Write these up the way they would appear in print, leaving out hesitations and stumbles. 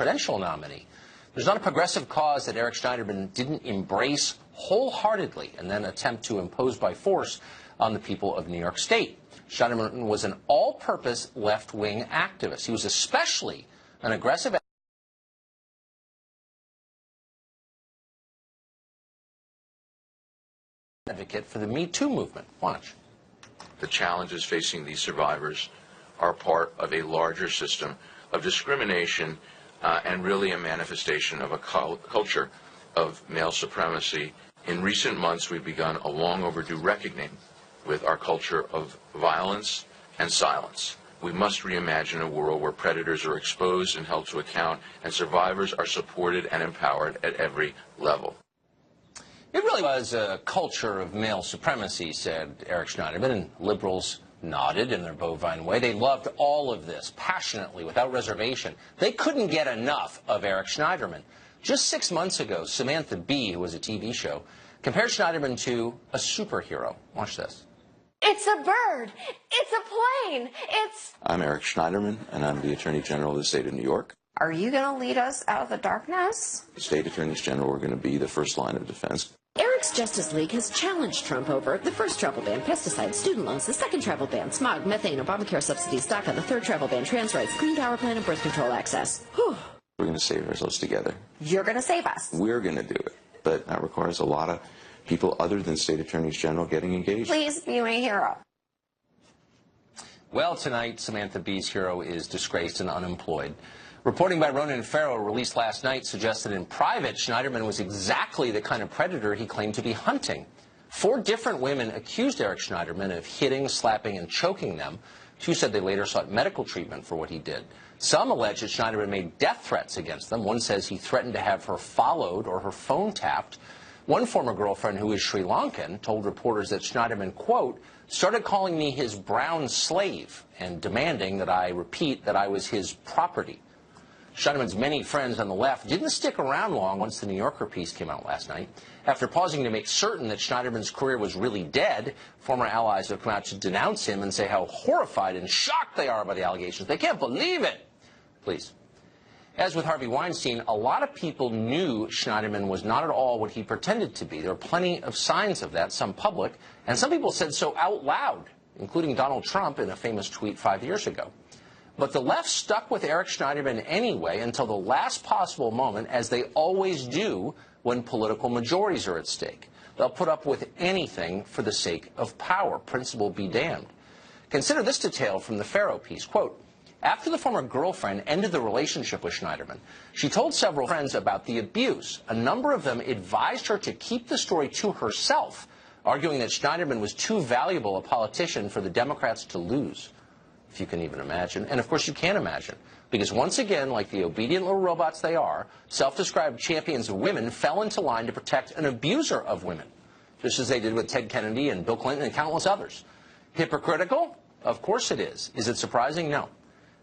presidential nominee. There's not a progressive cause that Eric Schneiderman didn't embrace wholeheartedly and then attempt to impose by force on the people of New York State. Schneiderman was an all-purpose left-wing activist. He was especially an aggressive advocate for the Me Too movement. Watch. The challenges facing these survivors are part of a larger system of discrimination and really a manifestation of a culture of male supremacy. In recent months, we've begun a long overdue reckoning with our culture of violence and silence. We must reimagine a world where predators are exposed and held to account, and survivors are supported and empowered at every level. It really was a culture of male supremacy, said Eric Schneiderman, and liberals nodded in their bovine way. They loved all of this passionately, without reservation. They couldn't get enough of Eric Schneiderman. Just 6 months ago, Samantha Bee, who was a TV show, compared Schneiderman to a superhero. Watch this. It's a bird. It's a plane. I'm Eric Schneiderman, and I'm the Attorney General of the state of New York. Are you going to lead us out of the darkness? The state attorneys general are going to be the first line of defense. Eric's Justice League has challenged Trump over the first travel ban, pesticides, student loans, the second travel ban, smog, methane, Obamacare subsidies, DACA, the third travel ban, trans rights, clean power plan, and birth control access. Whew. We're going to save ourselves together. You're going to save us. We're going to do it, but that requires a lot of people other than state attorneys general getting engaged. Please be my hero. Well, tonight, Samantha Bee's hero is disgraced and unemployed. Reporting by Ronan Farrow, released last night, suggested in private Schneiderman was exactly the kind of predator he claimed to be hunting. 4 different women accused Eric Schneiderman of hitting, slapping, and choking them. 2 said they later sought medical treatment for what he did. Some allege that Schneiderman made death threats against them. One says he threatened to have her followed or her phone tapped. One former girlfriend, who is Sri Lankan, told reporters that Schneiderman, quote, started calling me his brown slave and demanding that I repeat that I was his property. Schneiderman's many friends on the left didn't stick around long once the New Yorker piece came out last night. After pausing to make certain that Schneiderman's career was really dead, former allies have come out to denounce him and say how horrified and shocked they are by the allegations. They can't believe it. Please. As with Harvey Weinstein, a lot of people knew Schneiderman was not at all what he pretended to be. There are plenty of signs of that, some public, and some people said so out loud, including Donald Trump in a famous tweet 5 years ago. But the left stuck with Eric Schneiderman anyway until the last possible moment, as they always do when political majorities are at stake. They'll put up with anything for the sake of power. Principle be damned. Consider this detail from the Farrow piece. Quote, after the former girlfriend ended the relationship with Schneiderman, she told several friends about the abuse. A number of them advised her to keep the story to herself, arguing that Schneiderman was too valuable a politician for the Democrats to lose. If you can even imagine. And of course you can't imagine, because once again, like the obedient little robots they are, self-described champions of women fell into line to protect an abuser of women, just as they did with Ted Kennedy and Bill Clinton and countless others. Hypocritical? Of course it is. Is it surprising? No.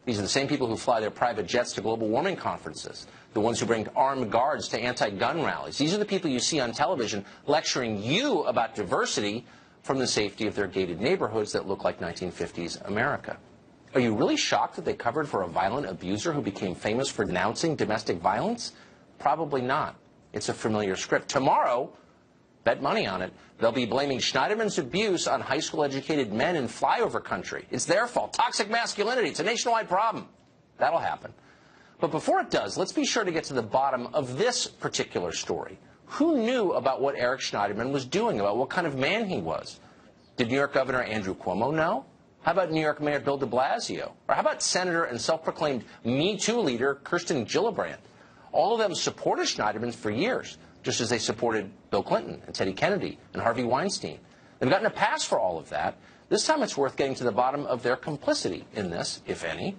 These are the same people who fly their private jets to global warming conferences, the ones who bring armed guards to anti-gun rallies. These are the people you see on television lecturing you about diversity from the safety of their gated neighborhoods that look like 1950s America. Are you really shocked that they covered for a violent abuser who became famous for denouncing domestic violence? Probably not. It's a familiar script. Tomorrow, bet money on it, they'll be blaming Schneiderman's abuse on high school-educated men in flyover country. It's their fault. Toxic masculinity. It's a nationwide problem. That'll happen. But before it does, let's be sure to get to the bottom of this particular story. Who knew about what Eric Schneiderman was doing, about what kind of man he was? Did New York Governor Andrew Cuomo know? How about New York Mayor Bill de Blasio? Or how about Senator and self-proclaimed Me Too leader Kirsten Gillibrand? All of them supported Schneiderman for years, just as they supported Bill Clinton and Teddy Kennedy and Harvey Weinstein. They've gotten a pass for all of that. This time it's worth getting to the bottom of their complicity in this, if any.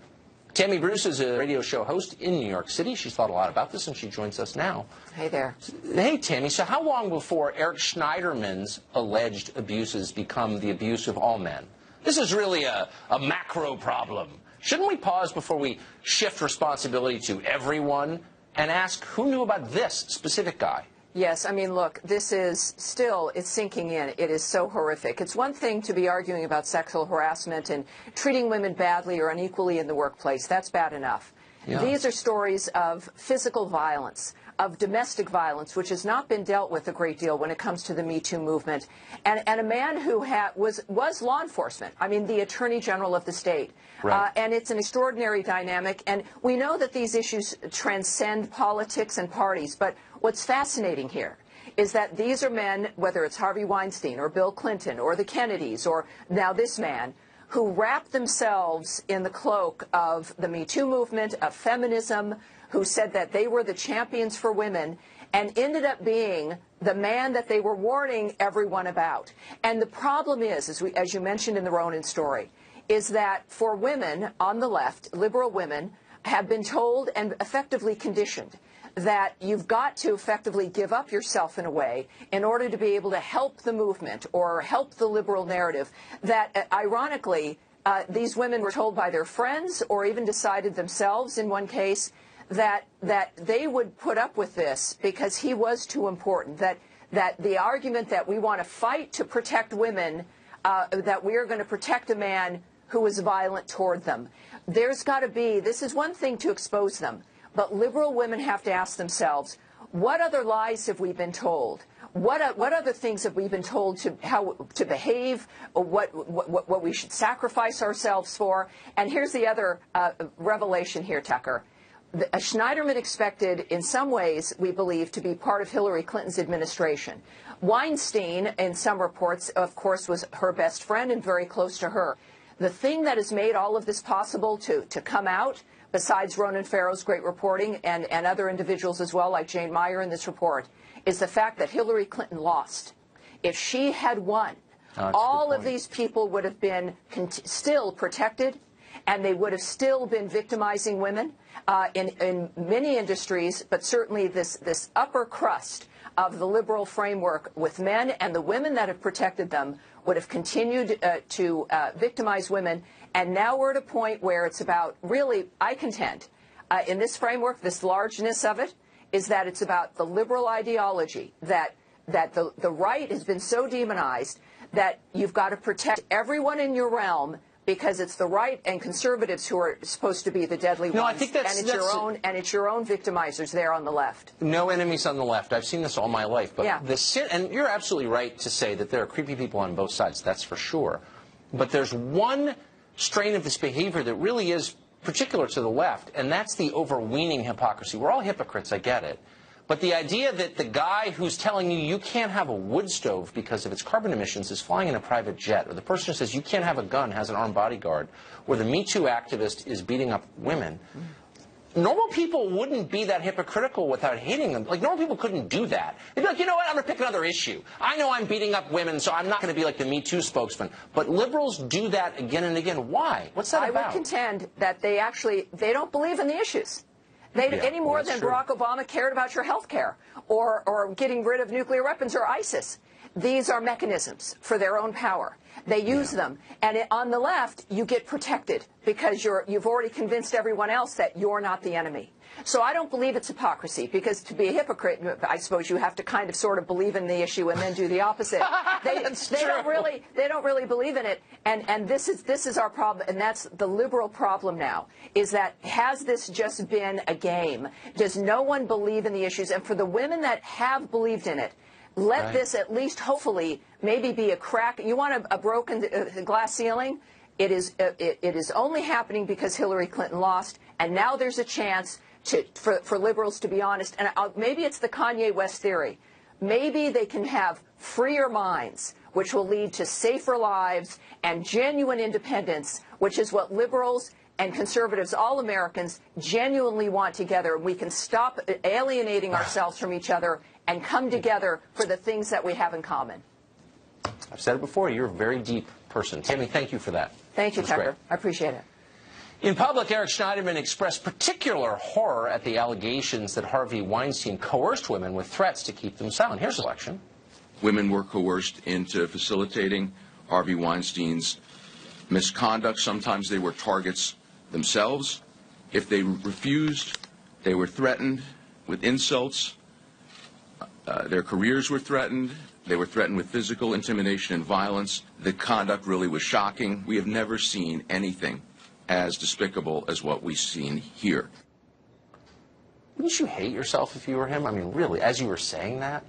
Tammy Bruce is a radio show host in New York City. She's thought a lot about this, and she joins us now. Hey there. Hey, Tammy. So how long before Eric Schneiderman's alleged abuses become the abuse of all men? This is really a macro problem. Shouldn't we pause before we shift responsibility to everyone and ask who knew about this specific guy? Yes, I mean, look, this is still, it's sinking in. It is so horrific. It's one thing to be arguing about sexual harassment and treating women badly or unequally in the workplace. That's bad enough. Yeah. These are stories of physical violence, of domestic violence, which has not been dealt with a great deal when it comes to the Me Too movement, and a man who was law enforcement, I mean, the Attorney General of the state. Right. And it's an extraordinary dynamic, and we know that these issues transcend politics and parties, but what's fascinating here is that these are men, whether it's Harvey Weinstein or Bill Clinton or the Kennedys or now this man, who wrapped themselves in the cloak of the Me Too movement, of feminism, who said that they were the champions for women, and ended up being the man that they were warning everyone about. And the problem is, as you mentioned in the Ronan story, is that for women on the left, liberal women, have been told and effectively conditioned that you've got to effectively give up yourself in a way in order to be able to help the movement or help the liberal narrative, that ironically these women were told by their friends or even decided themselves in one case that they would put up with this because he was too important, that the argument that we want to fight to protect women, that we are going to protect a man who is violent toward them. There's got to be, this is one thing to expose them, but liberal women have to ask themselves, what other lies have we been told? What other things have we been told how to behave, or what we should sacrifice ourselves for? And here's the other revelation here, Tucker. Schneiderman expected, in some ways, we believe, to be part of Hillary Clinton's administration. Weinstein, in some reports, of course, was her best friend and very close to her. The thing that has made all of this possible to come out, besides Ronan Farrow's great reporting and other individuals as well, like Jane Meyer in this report, is the fact that Hillary Clinton lost. If she had won, all of these people would have been still protected, and they would have still been victimizing women in many industries, but certainly this upper crust of the liberal framework with men, and the women that have protected them would have continued to victimize women. And now we're at a point where it's about, really, I contend, in this framework, this largeness of it, is that it's about the liberal ideology, that the right has been so demonized that you've got to protect everyone in your realm, because it's the right and conservatives who are supposed to be the deadly ones. No, I think that's it's your own victimizers there on the left. No enemies on the left. I've seen this all my life. But yeah. And you're absolutely right to say that there are creepy people on both sides. That's for sure. But there's one strain of this behavior that really is particular to the left, and that's the overweening hypocrisy. We're all hypocrites, I get it. But the idea that the guy who's telling you you can't have a wood stove because of its carbon emissions is flying in a private jet, or the person who says you can't have a gun has an armed bodyguard, or the Me Too activist is beating up women, normal people wouldn't be that hypocritical without hating them. Like, normal people couldn't do that. They'd be like, you know what, I'm going to pick another issue. I know I'm beating up women, so I'm not going to be like the Me Too spokesman. But liberals do that again and again. Why? What's that about? I would contend that they don't believe in the issues. Any more than Barack Obama cared about your health care or getting rid of nuclear weapons or ISIS. These are mechanisms for their own power. They use them. And on the left, you get protected because you've already convinced everyone else that you're not the enemy. So I don't believe it's hypocrisy, because to be a hypocrite, I suppose you have to kind of sort of believe in the issue and then do the opposite. They don't really believe in it. And this is our problem, and that's the liberal problem now, is that has this just been a game? Does no one believe in the issues? And for the women that have believed in it, let this at least hopefully maybe be a crack. You want a broken glass ceiling? It is only happening because Hillary Clinton lost, and now there's a chance for liberals to be honest. And maybe it's the Kanye West theory. Maybe they can have freer minds, which will lead to safer lives and genuine independence, which is what liberals and conservatives, all Americans, genuinely want together. We can stop alienating ourselves from each other and come together for the things that we have in common. I've said it before, you're a very deep person. Tammy, thank you for that. Thank you, Tucker. Great. I appreciate it. In public, Eric Schneiderman expressed particular horror at the allegations that Harvey Weinstein coerced women with threats to keep them silent. Here's a selection. Women were coerced into facilitating Harvey Weinstein's misconduct. Sometimes they were targets themselves. If they refused, they were threatened with insults. Their careers were threatened. They were threatened with physical intimidation and violence. The conduct really was shocking. We have never seen anything as despicable as what we've seen here. Wouldn't you hate yourself if you were him? I mean, really, as you were saying that?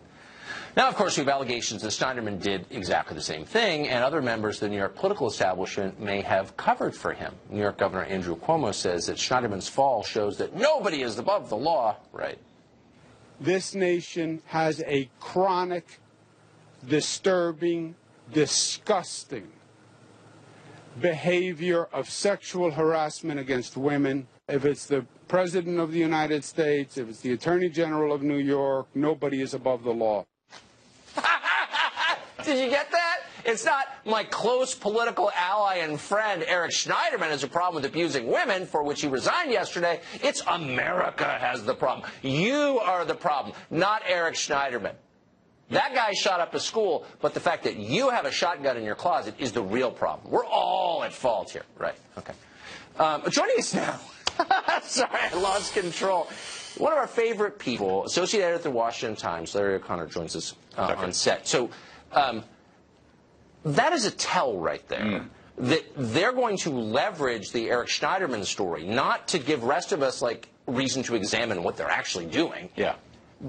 Now, of course, we have allegations that Schneiderman did exactly the same thing, and other members of the New York political establishment may have covered for him. New York Governor Andrew Cuomo says that Schneiderman's fall shows that nobody is above the law. Right. This nation has a chronic, disturbing, disgusting behavior of sexual harassment against women. If it's the President of the United States, if it's the Attorney General of New York, nobody is above the law. Did you get that? It's not my close political ally and friend Eric Schneiderman has a problem with abusing women, for which he resigned yesterday. It's America has the problem. You are the problem, not Eric Schneiderman. That guy shot up a school, but the fact that you have a shotgun in your closet is the real problem. We're all at fault here. Right. Okay. Joining us now. Sorry, I lost control. One of our favorite people, associate editor at the Washington Times, Larry O'Connor, joins us on set. So that is a tell right there. That they're going to leverage the Eric Schneiderman story, not to give rest of us like reason to examine what they're actually doing. Yeah.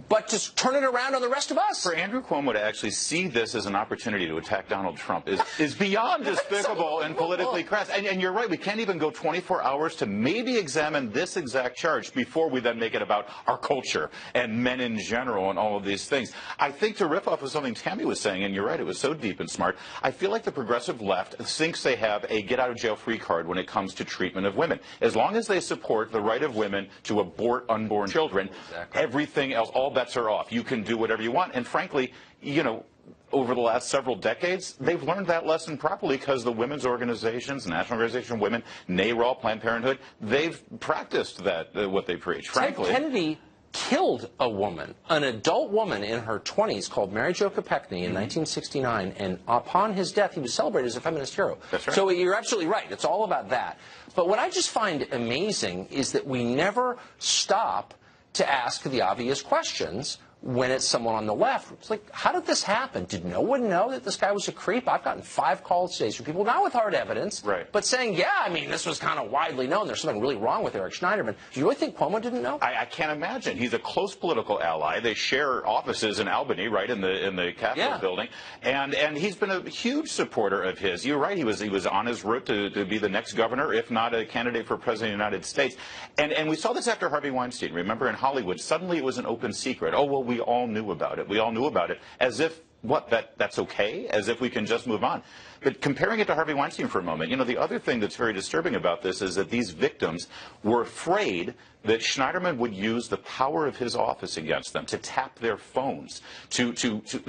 But to turn it around on the rest of us. For Andrew Cuomo to actually see this as an opportunity to attack Donald Trump is beyond despicable and politically crass. And you're right, we can't even go 24 hours to maybe examine this exact charge before we then make it about our culture and men in general and all of these things. I think to riff off of something Tammy was saying, and you're right, it was so deep and smart, I feel like the progressive left thinks they have a get-out-of-jail-free card when it comes to treatment of women. As long as they support the right of women to abort unborn children, everything else, all bets are off. You can do whatever you want. And frankly, you know, over the last several decades, they've learned that lesson properly because the women's organizations, National Organization of Women, NARAL, Planned Parenthood, they've practiced that, what they preach, frankly. Ted Kennedy killed a woman, an adult woman in her 20s called Mary Jo Kopechne in 1969, and upon his death, he was celebrated as a feminist hero. That's right. So you're absolutely right. It's all about that. But what I just find amazing is that we never stop to ask the obvious questions when it's someone on the left. It's like, how did this happen? Did no one know that this guy was a creep? I've gotten 5 calls today from people, not with hard evidence, but saying, yeah, I mean, this was kind of widely known. There's something really wrong with Eric Schneiderman. Do you really think Cuomo didn't know? I can't imagine. He's a close political ally. They share offices in Albany, right, in the Capitol building. And he's been a huge supporter of his. You're right. He was on his route to be the next governor, if not a candidate for president of the United States. And we saw this after Harvey Weinstein. Remember, in Hollywood, suddenly it was an open secret. Oh, well, we all knew about it. We all knew about it as if, that's okay? As if we can just move on. But comparing it to Harvey Weinstein for a moment, you know, the other thing that's very disturbing about this is that these victims were afraid that Schneiderman would use the power of his office against them, to tap their phones, to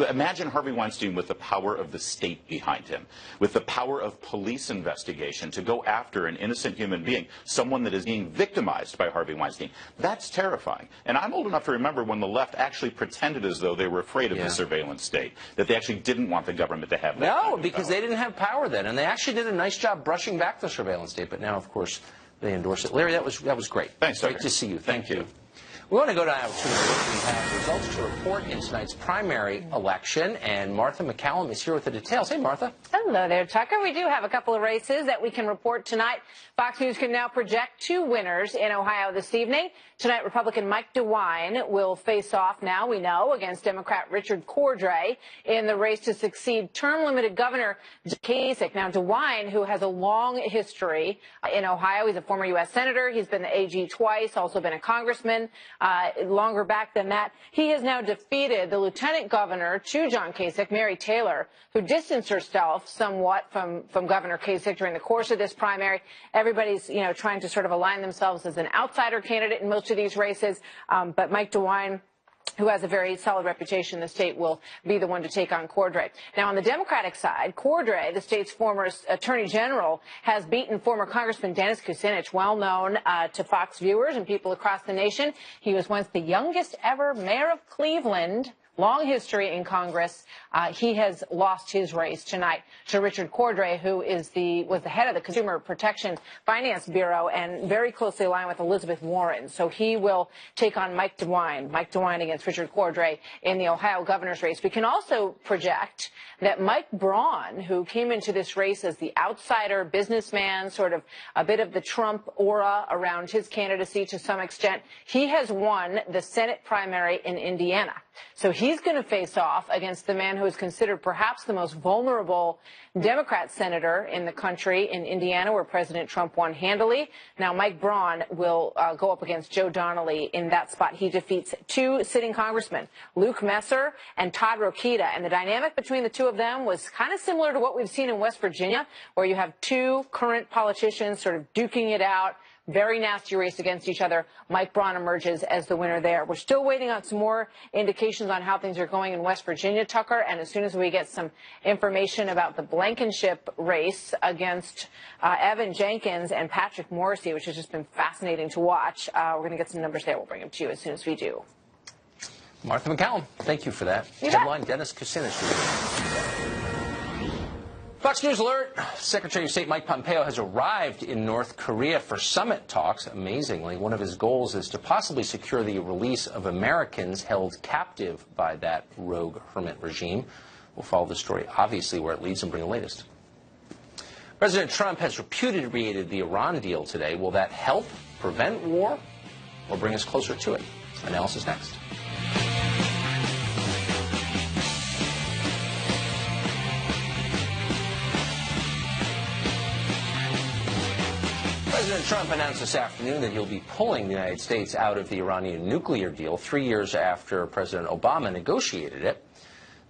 imagine Harvey Weinstein with the power of the state behind him, with the power of police investigation to go after an innocent human being, someone that is being victimized by Harvey Weinstein. That's terrifying. And I'm old enough to remember when the left actually pretended as though they were afraid of the surveillance state, that they actually didn't want the government to have that kind of because power. They didn't have power then, and they actually did a nice job brushing back the surveillance state, but now, of course, they endorse it. Larry, that was great. Thanks, Great to see you. Thank you. We want to go now to the look. We have results to report in tonight's primary election, and Martha McCallum is here with the details. Hey, Martha. Hello there, Tucker. We do have a couple of races that we can report tonight. Fox News can now project 2 winners in Ohio this evening. Tonight, Republican Mike DeWine will face off now, we know, against Democrat Richard Cordray in the race to succeed term-limited Governor Kasich. Now, DeWine, who has a long history in Ohio, he's a former U.S. Senator. He's been the AG twice, also been a congressman. Longer back than that, he has now defeated the lieutenant governor to John Kasich, Mary Taylor, who distanced herself somewhat from Governor Kasich during the course of this primary. Everybody's, you know, trying to sort of align themselves as an outsider candidate in most of these races. But Mike DeWine, who has a very solid reputation in the state, will be the one to take on Cordray. Now, on the Democratic side, Cordray, the state's former attorney general, has beaten former Congressman Dennis Kucinich, well known to Fox viewers and people across the nation. He was once the youngest ever mayor of Cleveland, long history in Congress. He has lost his race tonight to Richard Cordray, who was the head of the Consumer Protection Finance Bureau and very closely aligned with Elizabeth Warren. So he will take on Mike DeWine against Richard Cordray in the Ohio governor's race. We can also project that Mike Braun, who came into this race as the outsider businessman, sort of a bit of the Trump aura around his candidacy to some extent, he has won the Senate primary in Indiana. So he's going to face off against the man who is considered perhaps the most vulnerable Democrat senator in the country in Indiana, where President Trump won handily. Now Mike Braun will go up against Joe Donnelly in that spot. He defeats two sitting congressmen, Luke Messer and Todd Rokita. And the dynamic between the two of them was kind of similar to what we've seen in West Virginia, where you have two current politicians sort of duking it out. Very nasty race against each other. Mike Braun emerges as the winner there. We're still waiting on some more indications on how things are going in West Virginia, Tucker, and as soon as we get some information about the Blankenship race against Evan Jenkins and Patrick Morrissey, which has just been fascinating to watch, we're going to get some numbers there. We'll bring them to you as soon as we do. Martha McCallum, thank you for that. Headline, Dennis Kucinich. Fox News alert. Secretary of State Mike Pompeo has arrived in North Korea for summit talks. Amazingly, one of his goals is to possibly secure the release of Americans held captive by that rogue hermit regime. We'll follow the story, obviously, where it leads and bring the latest. President Trump has repudiated the Iran deal today. Will that help prevent war or bring us closer to it? Analysis next. President Trump announced this afternoon that he'll be pulling the United States out of the Iranian nuclear deal 3 years after President Obama negotiated it.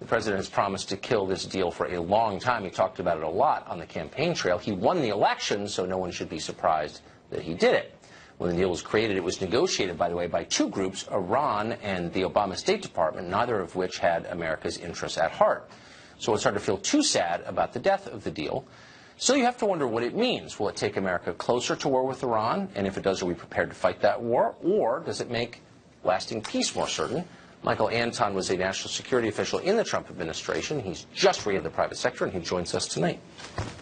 The president has promised to kill this deal for a long time. He talked about it a lot on the campaign trail. He won the election, so no one should be surprised that he did it. When the deal was created, it was negotiated, by the way, by two groups, Iran and the Obama State Department, neither of which had America's interests at heart. So it's hard to feel too sad about the death of the deal. So you have to wonder what it means. Will it take America closer to war with Iran? And if it does, are we prepared to fight that war? Or does it make lasting peace more certain? Michael Anton was a national security official in the Trump administration. He's just re-entered the private sector, and he joins us tonight.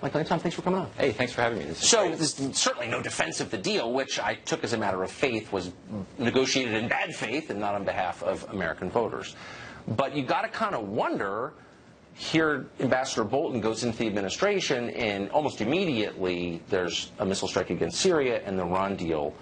Michael Anton, thanks for coming on. Hey, thanks for having me. There's certainly no defense of the deal, which I took as a matter of faith was negotiated in bad faith and not on behalf of American voters. But you got to kind of wonder. Here, Ambassador Bolton goes into the administration, and almost immediately there's a missile strike against Syria, and the Iran deal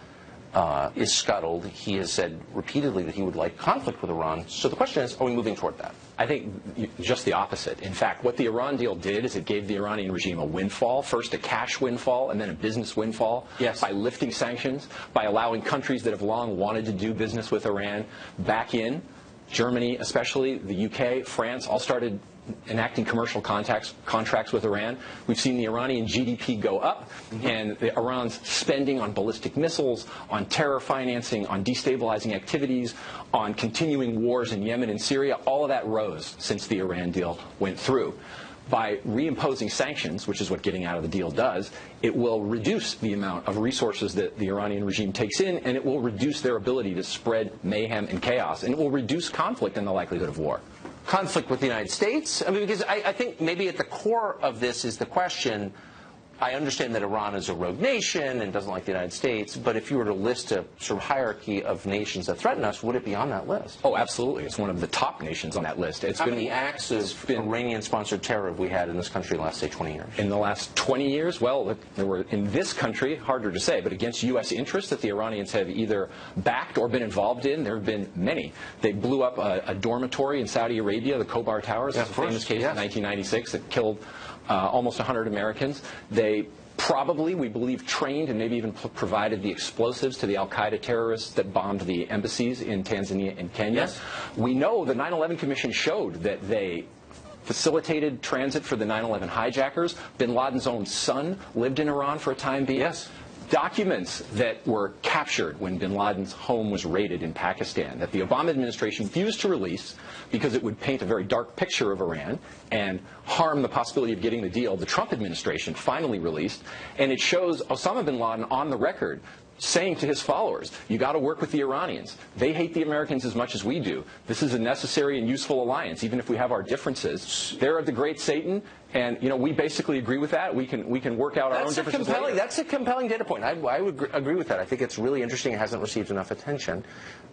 is scuttled. He has said repeatedly that he would like conflict with Iran. So the question is, are we moving toward that? I think just the opposite. In fact, what the Iran deal did is it gave the Iranian regime a windfall, first a cash windfall and then a business windfall, by lifting sanctions, by allowing countries that have long wanted to do business with Iran back in. Germany especially, the UK, France, all started enacting commercial contracts with Iran. We've seen the Iranian GDP go up, and Iran's spending on ballistic missiles, on terror financing, on destabilizing activities, on continuing wars in Yemen and Syria, all of that rose since the Iran deal went through. By reimposing sanctions, which is what getting out of the deal does, it will reduce the amount of resources that the Iranian regime takes in, and it will reduce their ability to spread mayhem and chaos, and it will reduce conflict and the likelihood of war. Conflict with the United States? I mean, because I think maybe at the core of this is the question, I understand that Iran is a rogue nation and doesn't like the United States, but if you were to list a sort of hierarchy of nations that threaten us, would it be on that list? Oh, absolutely. It's one of the top nations on that list. How many acts of Iranian-sponsored terror have we had in this country in the last, say, 20 years? In the last 20 years? Well, there were, in this country, harder to say, but against U.S. interests that the Iranians have either backed or been involved in, there have been many. They blew up a dormitory in Saudi Arabia, the Khobar Towers. That's a famous case in 1996 that killed almost 100 Americans. They probably, we believe, trained and maybe even provided the explosives to the al-Qaeda terrorists that bombed the embassies in Tanzania and Kenya. Yes. We know the 9/11 Commission showed that they facilitated transit for the 9/11 hijackers. Bin Laden's own son lived in Iran for a time being. Yes. Documents that were captured when bin Laden's home was raided in Pakistan that the Obama administration refused to release because it would paint a very dark picture of Iran and harm the possibility of getting the deal. The Trump administration finally released, and it shows Osama bin Laden on the record saying to his followers, you got to work with the Iranians. They hate the Americans as much as we do. This is a necessary and useful alliance, even if we have our differences. They're the great Satan, and we basically agree with that. We can work out our own differences later. That's a compelling data point. I would agree with that. I think it's really interesting. It hasn't received enough attention.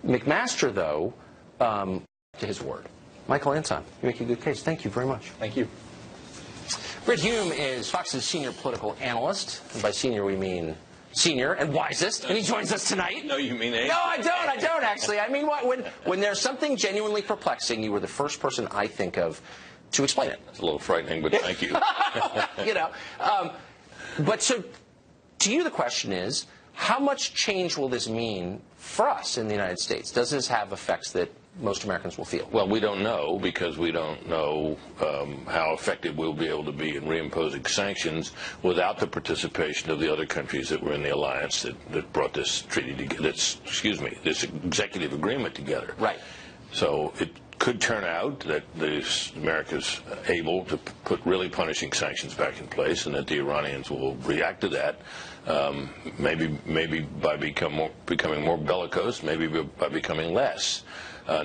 McMaster, though, to his word. Michael Anton, you make a good case. Thank you very much. Thank you. Britt Hume is Fox's senior political analyst, and by senior we mean senior and wisest, and he joins us tonight. No, you mean age? No, I don't actually. I mean, when there's something genuinely perplexing, you were the first person I think of to explain it. It's a little frightening, but thank you. But so to you the question is, how much change will this mean for us in the United States? Does this have effects that most Americans will feel? Well, we don't know, because we don't know how effective we'll be able to be in reimposing sanctions without the participation of the other countries that were in the alliance that brought this treaty together, this executive agreement together. Right. So it could turn out that America's able to put really punishing sanctions back in place, and that the Iranians will react to that, maybe by becoming more bellicose, maybe by becoming less.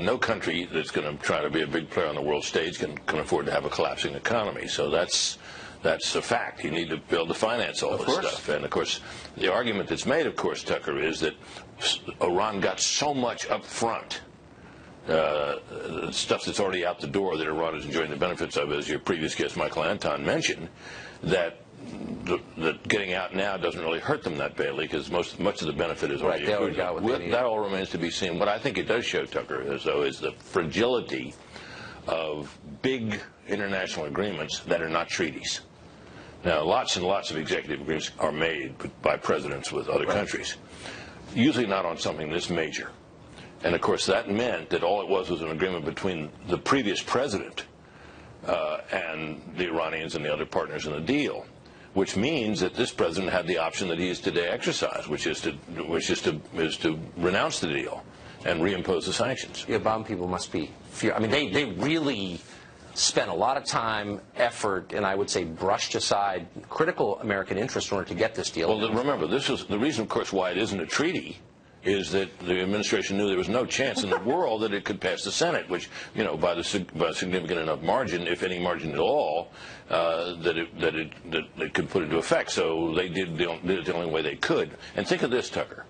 No country that's going to try to be a big player on the world stage can afford to have a collapsing economy. So that's a fact. You need to be able to finance all this stuff. And, of course, the argument that's made, of course, Tucker, is that Iran got so much up front, stuff that's already out the door that Iran is enjoying the benefits of, as your previous guest, Michael Anton, mentioned, that getting out now doesn't really hurt them that badly, because much of the benefit is already accrued. That all remains to be seen. What I think it does show, Tucker, is the fragility of big international agreements that are not treaties. Now, lots and lots of executive agreements are made by presidents with other countries, usually not on something this major. And, of course, that meant that all it was an agreement between the previous president and the Iranians and the other partners in the deal, which means that this president had the option that he is today exercised, which is to renounce the deal and reimpose the sanctions. The Obama people must be fear. I mean, they really spent a lot of time, effort, and I would say brushed aside critical American interests in order to get this deal. Well, remember, this is the reason, of course, why it isn't a treaty. Is that the administration knew there was no chance in the world that it could pass the Senate, which, by a significant enough margin, if any margin at all, that it could put into effect. So they did it the only way they could. And think of this, Tucker.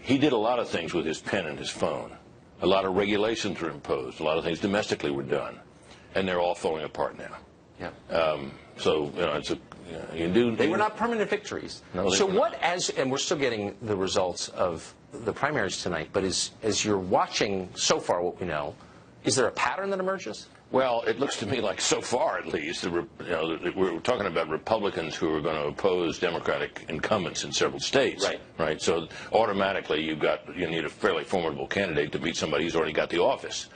He did a lot of things with his pen and his phone. A lot of regulations were imposed. A lot of things domestically were done, and they're all falling apart now. Yeah. So it's a. They were not permanent victories. No, so and we're still getting the results of the primaries tonight, but as you're watching so far what we know, is there a pattern that emerges? Well, it looks to me like, so far at least, we're talking about Republicans who are going to oppose Democratic incumbents in several states. Right. So automatically you need a fairly formidable candidate to beat somebody who's already got the office.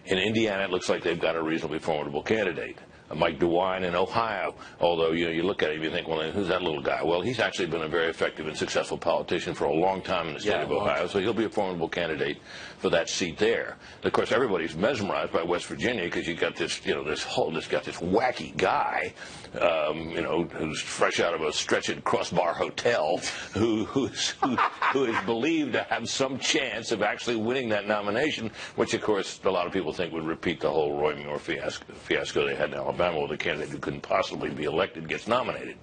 In Indiana, it looks like they've got a reasonably formidable candidate. Mike DeWine in Ohio, although you look at him, you think, well, who's that little guy? Well, he's actually been a very effective and successful politician for a long time in the state of Ohio, so he'll be a formidable candidate for that seat there. And of course, everybody's mesmerized by West Virginia, because you got this, this wacky guy, who's fresh out of a stretched crossbar hotel, who is believed to have some chance of actually winning that nomination, which of course a lot of people think would repeat the whole Roy Moore fiasco they had in Alabama, where the candidate who couldn't possibly be elected gets nominated.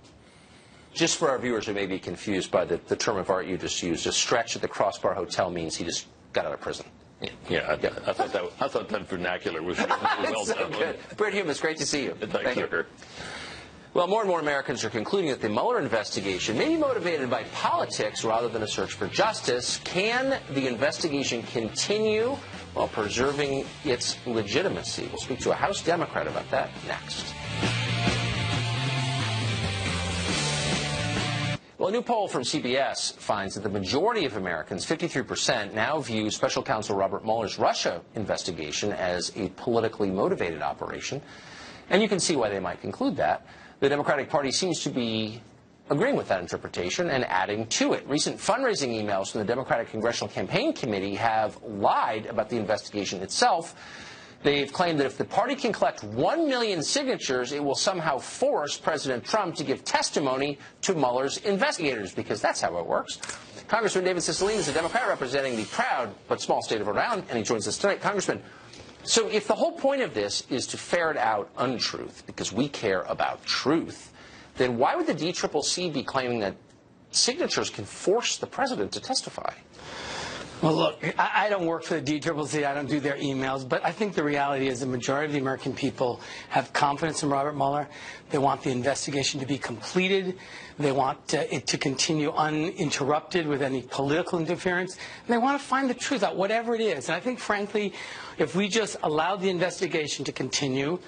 Just for our viewers who may be confused by the term of art you just used, a stretch at the crossbar hotel means he just got out of prison. Yeah, I thought that vernacular was well done. Good. Britt Hume, it's great to see you. Thank you. Well, more and more Americans are concluding that the Mueller investigation may be motivated by politics rather than a search for justice. Can the investigation continue while preserving its legitimacy? We'll speak to a House Democrat about that next. Well, a new poll from CBS finds that the majority of Americans, 53%, now view Special Counsel Robert Mueller's Russia investigation as a politically motivated operation. And you can see why they might conclude that. The Democratic Party seems to be agreeing with that interpretation and adding to it. Recent fundraising emails from the Democratic Congressional Campaign Committee have lied about the investigation itself. They've claimed that if the party can collect 1 million signatures, it will somehow force President Trump to give testimony to Mueller's investigators, because that's how it works. Congressman David Cicilline is a Democrat representing the proud but small state of Rhode Island, and he joins us tonight. Congressman, so if the whole point of this is to ferret out untruth, because we care about truth, then why would the DCCC be claiming that signatures can force the president to testify? Well, look, I don't work for the DCCC. I don't do their emails. But I think the reality is the majority of the American people have confidence in Robert Mueller. They want the investigation to be completed. They want it to continue uninterrupted with any political interference. And they want to find the truth out, whatever it is. And I think, frankly, if we just allow the investigation to continue,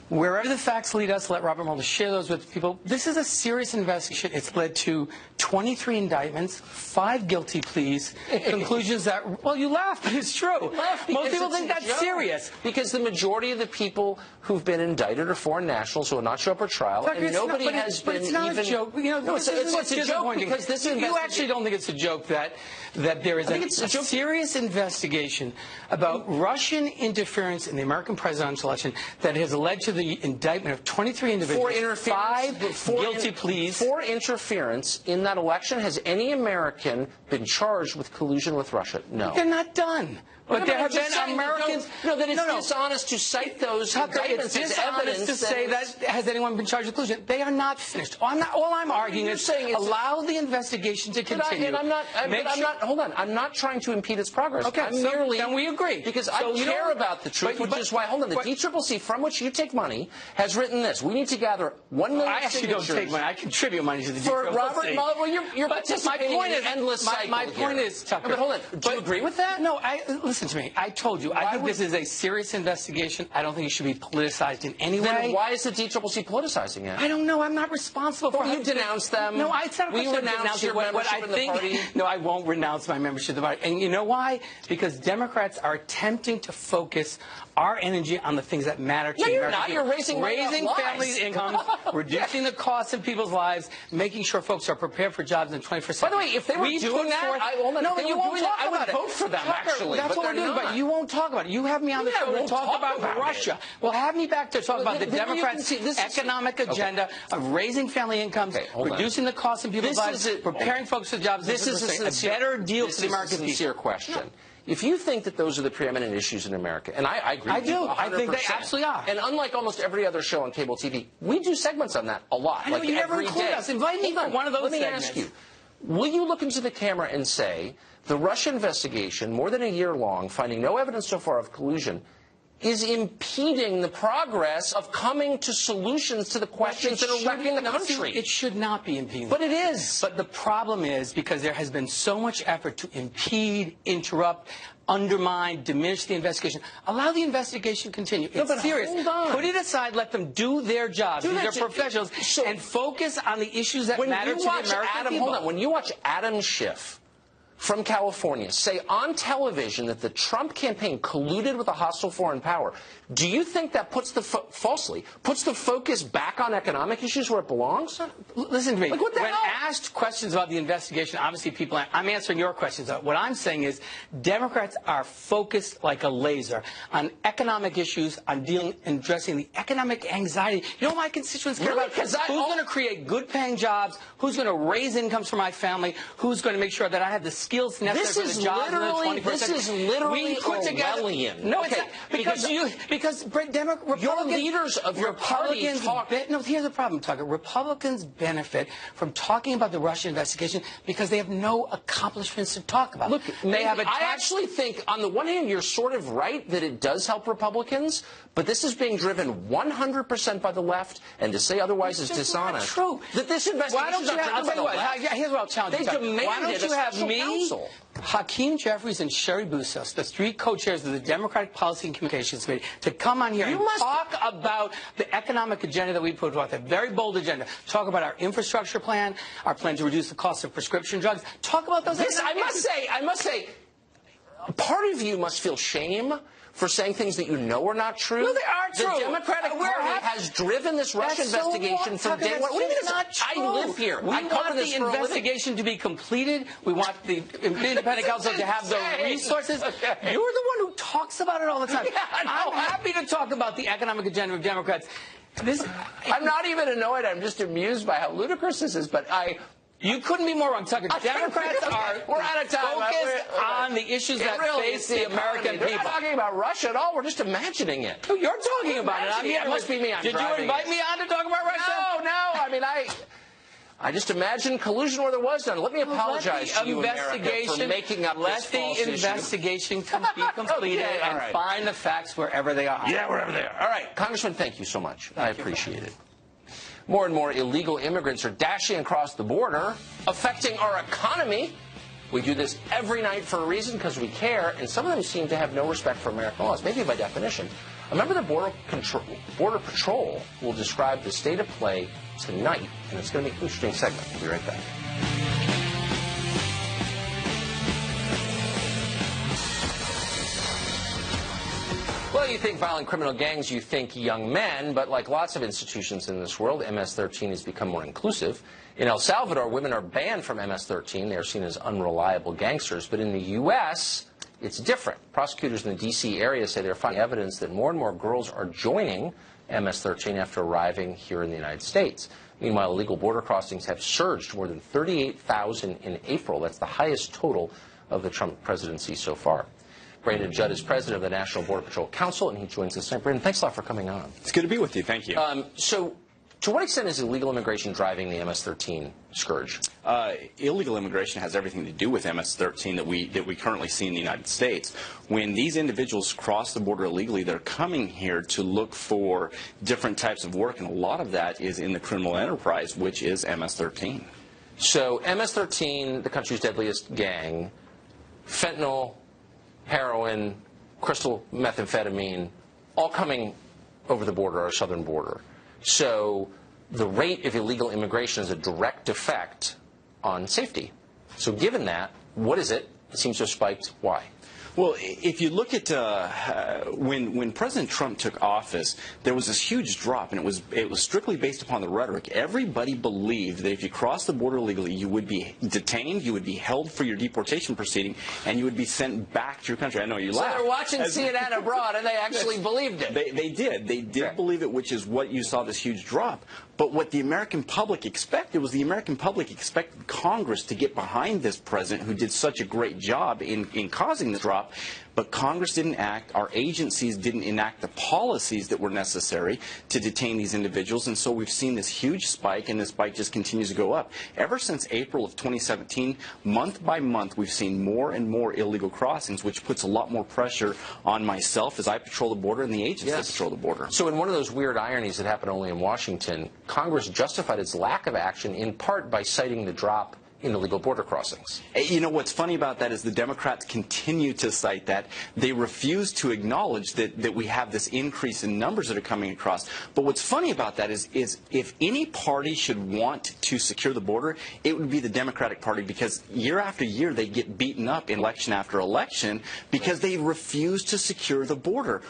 wherever the facts lead us, let Robert Mueller share those with people. This is a serious investigation. It's led to 23 indictments, 5 guilty pleas, conclusions that, well, you laugh, but it's true. Most people think that's serious. Because the majority of the people who've been indicted are foreign nationals who will not show up for trial, and nobody has been even... But it's not a joke. You know, no, it's a joke because this You actually don't think it's a joke that there is a serious investigation about Russian interference in the American presidential election that has led to the indictment of 23 individuals, 5 guilty pleas. For interference in that election, has any American been charged with collusion with Russia? No. They're not done. But there have been Americans... No, that it's dishonest to cite those indictments as evidence to say that has anyone been charged with collusion. They are not finished. All I'm arguing is allow the investigation to continue. Hold on. I'm not trying to impede its progress. Okay, then we agree. Because I care about the truth, which is why, hold on, the DCCC, from which you take money, has written this. We need to gather 1 million signatures. I actually don't take money. I contribute money to the DCCC. For Robert Mueller, well, you're participating in an endless cycle. My point is, Tucker... But hold on. Do you agree with that? No, listen to me. I told you. I think this is a serious investigation. I don't think it should be politicized in any way. Then why is the DCCC politicizing it? I don't know. I'm not responsible for it. You denounce them. No, it's not a question of denouncing your membership in the party. No, I won't renounce my membership in the party. And you know why? Because Democrats are attempting to focus our energy on the things that matter to the American people. You're raising families' incomes, reducing the costs in people's lives, making sure folks are prepared for jobs in the 21st century. By the way, if they were doing that, you won't talk I about would vote for them, actually. That's what we're doing, but you won't talk about it. You have me on the show to talk about Russia. Well, have me back to talk about the Democrats' economic agenda of raising family incomes, reducing the costs in people's lives, preparing folks for jobs. This is a better deal for the American people. This is a sincere question. If you think that those are the preeminent issues in America, and I agree with you 100%. I think they absolutely are. And unlike almost every other show on cable TV, we do segments on that a lot. I know, you never include us. Invite me for one of those segments. Let me ask you, will you look into the camera and say, the Russia investigation, more than a year long, finding no evidence so far of collusion, is impeding the progress of coming to solutions to the questions that are wrecking the country? It should not be impeding. But it is. But the problem is because there has been so much effort to impede, interrupt, undermine, diminish the investigation. Allow the investigation to continue. It's serious. Hold on. Put it aside. Let them do their jobs. These are professionals. And focus on the issues that matter to the American people. Hold on. When you watch Adam Schiff from California say on television that the Trump campaign colluded with a hostile foreign power, do you think that puts the focus back on economic issues where it belongs? Listen to me. Like, what the hell? When asked questions about the investigation, obviously people, I'm answering your questions. What I'm saying is Democrats are focused like a laser on economic issues, on dealing and addressing the economic anxiety. You know what my constituents care about? Who's going to create good-paying jobs? Who's going to raise incomes for my family? Who's going to make sure that I have the skills necessary for the jobs in the 21st century? This is literally Orwellian. No, it's not. Because your leaders of your party talk. No, here's the problem, Tucker. Republicans benefit from talking about the Russia investigation because they have no accomplishments to talk about. Look, I actually think, on the one hand, you're sort of right that it does help Republicans, but this is being driven 100% by the left, and to say otherwise is dishonest. It's not true. That this investigation is not driven by the left. Here's what I'll challenge you. They demanded Why don't you have me, counsel. Hakeem Jeffries, and Sherry Bustos, the 3 co-chairs of the Democratic Policy and Communications Committee, to come on here and talk about the economic agenda that we put forth, a very bold agenda. Talk about our infrastructure plan, our plan to reduce the cost of prescription drugs. Talk about those. I must say, part of you must feel shame for saying things that you know are not true. No, they are true. The Democratic Party has driven this Russia investigation from day one. What do you mean it's not true? I live here. We want the investigation to be completed. We want the independent counsel to have the resources. You're the one who talks about it all the time. I'm happy to talk about the economic agenda of Democrats. I'm not even annoyed. I'm just amused by how ludicrous this is. But You couldn't be more wrong, Tucker. Democrats are we're out of time. focused on the issues that face the American people. We're not talking about Russia at all. We're just imagining it. No, you're talking about it. It must be me. Did you invite me on to talk about Russia? No. I mean, I just imagined collusion where there was none. Let me apologize to you, America, for making up this false issue. Let the investigation be completed and find the facts wherever they are. Yeah, wherever they are. All right, Congressman, thank you so much. I appreciate it. More and more illegal immigrants are dashing across the border, affecting our economy. We do this every night for a reason, because we care, and some of them seem to have no respect for American laws, maybe by definition. A member of the Border Patrol will describe the state of play tonight, and it's going to be an interesting segment. We'll be right back. Well, you think violent criminal gangs, you think young men, but like lots of institutions in this world, MS-13 has become more inclusive. In El Salvador, women are banned from MS-13. They are seen as unreliable gangsters. But in the U.S., it's different. Prosecutors in the D.C. area say they're finding evidence that more and more girls are joining MS-13 after arriving here in the United States. Meanwhile, illegal border crossings have surged to more than 38,000 in April. That's the highest total of the Trump presidency so far. Brandon Judd is president of the National Border Patrol Council, and he joins us tonight. Brandon, thanks a lot for coming on. It's good to be with you. Thank you. So, to what extent is illegal immigration driving the MS-13 scourge? Illegal immigration has everything to do with MS-13 that we currently see in the United States. When these individuals cross the border illegally, they're coming here to look for different types of work, and a lot of that is in the criminal enterprise, which is MS-13. So, MS-13, the country's deadliest gang, fentanyl, heroin, crystal methamphetamine, all coming over the border, our southern border. So the rate of illegal immigration is a direct effect on safety. So given that, what is it? It seems to have spiked. Why? Well, if you look at when President Trump took office, there was this huge drop, and it was strictly based upon the rhetoric. Everybody believed that if you crossed the border illegally, you would be detained, you would be held for your deportation proceeding, and you would be sent back to your country. I know you laugh. So they're watching CNN abroad, and they actually believed it. They did. They did believe it, which is what you saw this huge drop. But what the American public expected was the American public expected Congress to get behind this president who did such a great job in causing the drop. But Congress didn't act. Our agencies didn't enact the policies that were necessary to detain these individuals. And so we've seen this huge spike, and this spike just continues to go up. Ever since April of 2017, month by month, we've seen more and more illegal crossings, which puts a lot more pressure on myself as I patrol the border and the agents that patrol the border. So in one of those weird ironies that happened only in Washington, Congress justified its lack of action in part by citing the drop in illegal border crossings. You know, what's funny about that is the Democrats continue to cite that. They refuse to acknowledge that we have this increase in numbers that are coming across. But what's funny about that is if any party should want to secure the border, it would be the Democratic Party, because year after year they get beaten up in election after election because they refuse to secure the border.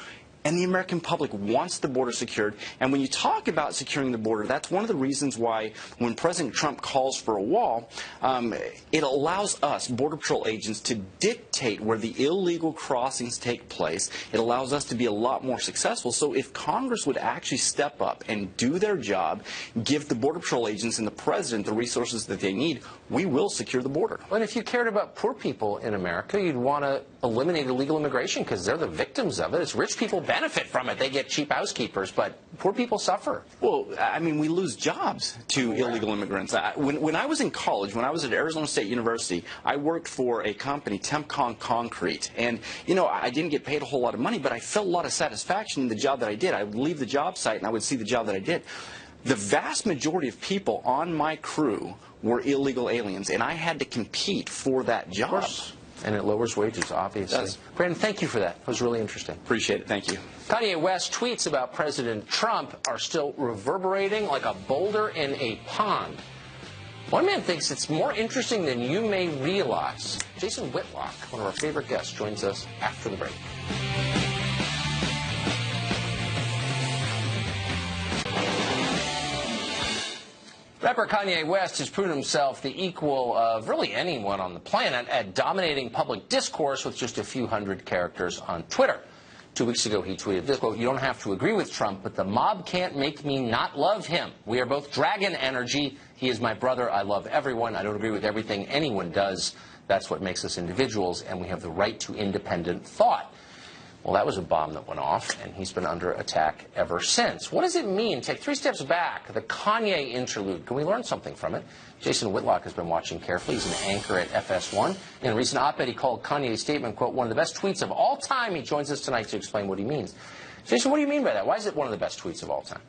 And the American public wants the border secured. And when you talk about securing the border, that's one of the reasons why when President Trump calls for a wall, it allows us, Border Patrol agents, to dictate where the illegal crossings take place. It allows us to be a lot more successful. So if Congress would actually step up and do their job, give the Border Patrol agents and the President the resources that they need, we will secure the border. Well, and if you cared about poor people in America, you'd want to eliminate illegal immigration because they're the victims of it. It's rich people benefit from it. They get cheap housekeepers, but poor people suffer. Well, I mean, we lose jobs to illegal immigrants. When I was in college, when I was at Arizona State University, I worked for a company, Tempcon Concrete. And, you know, I didn't get paid a whole lot of money, but I felt a lot of satisfaction in the job that I did. I would leave the job site and I would see the job that I did. The vast majority of people on my crew were illegal aliens, and I had to compete for that job. Of course. And it lowers wages, obviously. Brandon, thank you for that. It was really interesting. Appreciate it. Thank you. Kanye West tweets about President Trump are still reverberating like a boulder in a pond. One man thinks it's more interesting than you may realize. Jason Whitlock, one of our favorite guests, joins us after the break. Rapper Kanye West has proven himself the equal of really anyone on the planet at dominating public discourse with just a few hundred characters on Twitter. 2 weeks ago, he tweeted this, quote, "You don't have to agree with Trump, but the mob can't make me not love him. We are both dragon energy. He is my brother. I love everyone. I don't agree with everything anyone does. That's what makes us individuals, and we have the right to independent thought." Well, that was a bomb that went off, and he's been under attack ever since. What does it mean? Take 3 steps back. The Kanye interlude. Can we learn something from it? Jason Whitlock has been watching carefully. He's an anchor at FS1. In a recent op-ed, he called Kanye's statement, quote, "one of the best tweets of all time." He joins us tonight to explain what he means. Jason, what do you mean by that? Why is it one of the best tweets of all time?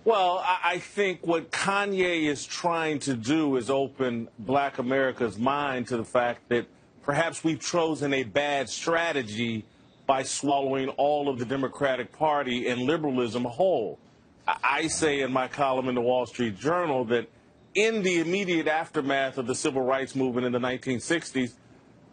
Well, I think what Kanye is trying to do is open Black America's mind to the fact that perhaps we've chosen a bad strategy by swallowing all of the Democratic Party and liberalism whole. I say in my column in the Wall Street Journal that in the immediate aftermath of the civil rights movement in the 1960s,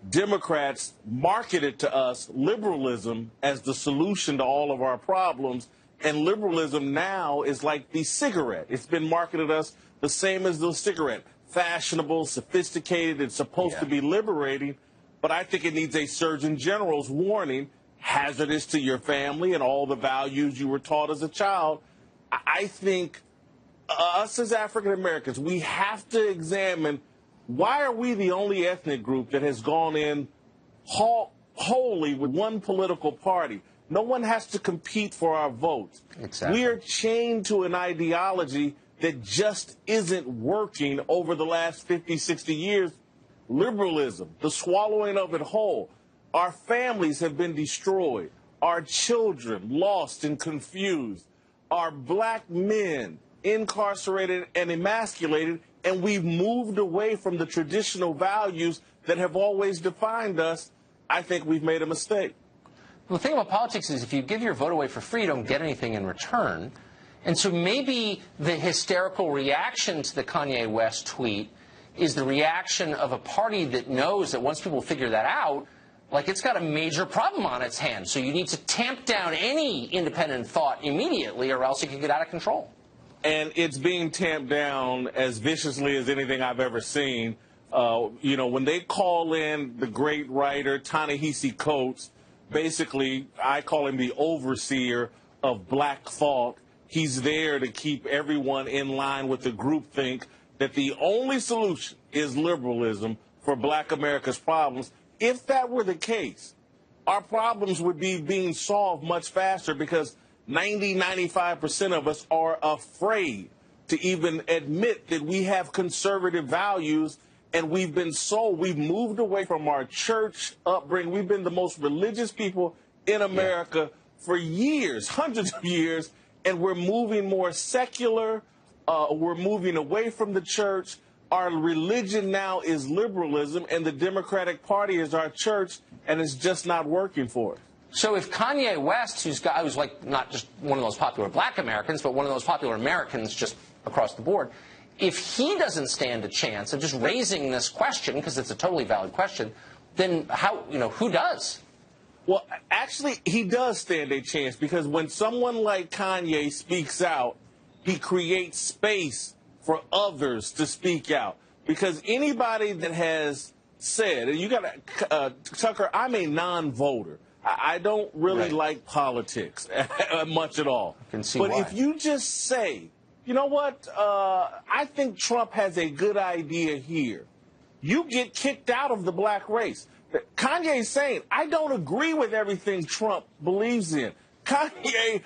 Democrats marketed to us liberalism as the solution to all of our problems, and liberalism now is like the cigarette. It's been marketed to us the same as the cigarette. Fashionable, sophisticated, it's supposed to be liberating, but I think it needs a Surgeon General's warning, hazardous to your family and all the values you were taught as a child. I think us as African Americans, we have to examine, why are we the only ethnic group that has gone in wholly with one political party? No one has to compete for our votes. Exactly. We are chained to an ideology that just isn't working over the last 50, 60 years. Liberalism, the swallowing of it whole. Our families have been destroyed. Our children lost and confused. Our black men incarcerated and emasculated, and we've moved away from the traditional values that have always defined us. I think we've made a mistake. Well, the thing about politics is if you give your vote away for free, you don't get anything in return. And so maybe the hysterical reaction to the Kanye West tweet is the reaction of a party that knows that once people figure that out, like, it's got a major problem on its hands. So you need to tamp down any independent thought immediately, or else it can get out of control. And it's being tamped down as viciously as anything I've ever seen. You know, when they call in the great writer Ta-Nehisi Coates, basically, I call him the overseer of black thought. He's there to keep everyone in line with the groupthink that the only solution is liberalism for Black America's problems. If that were the case, our problems would be being solved much faster, because 95% of us are afraid to even admit that we have conservative values, and we've moved away from our church upbringing. We've been the most religious people in America for years, hundreds of years, and we're moving more secular. We're moving away from the church. Our religion now is liberalism, and the Democratic Party is our church, and it's just not working for us. So if Kanye West, who's like not just one of those popular black Americans, but one of those popular Americans just across the board, if he doesn't stand a chance of just raising this question, because it's a totally valid question, then who does? Well, actually, he does stand a chance, because when someone like Kanye speaks out, he creates space for others to speak out. Because anybody that has said, and you got to, Tucker, I'm a non-voter. I don't really like politics much at all. I can see but why. If you just say, you know what, I think Trump has a good idea here, you get kicked out of the black race. Kanye's saying, I don't agree with everything Trump believes in. Kanye,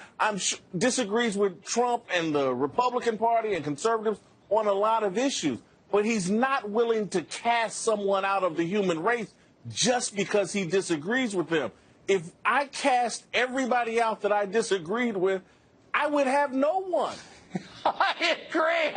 disagrees with Trump and the Republican Party and conservatives on a lot of issues, but he's not willing to cast someone out of the human race just because he disagrees with them. If I cast everybody out that I disagreed with, I would have no one. I agree.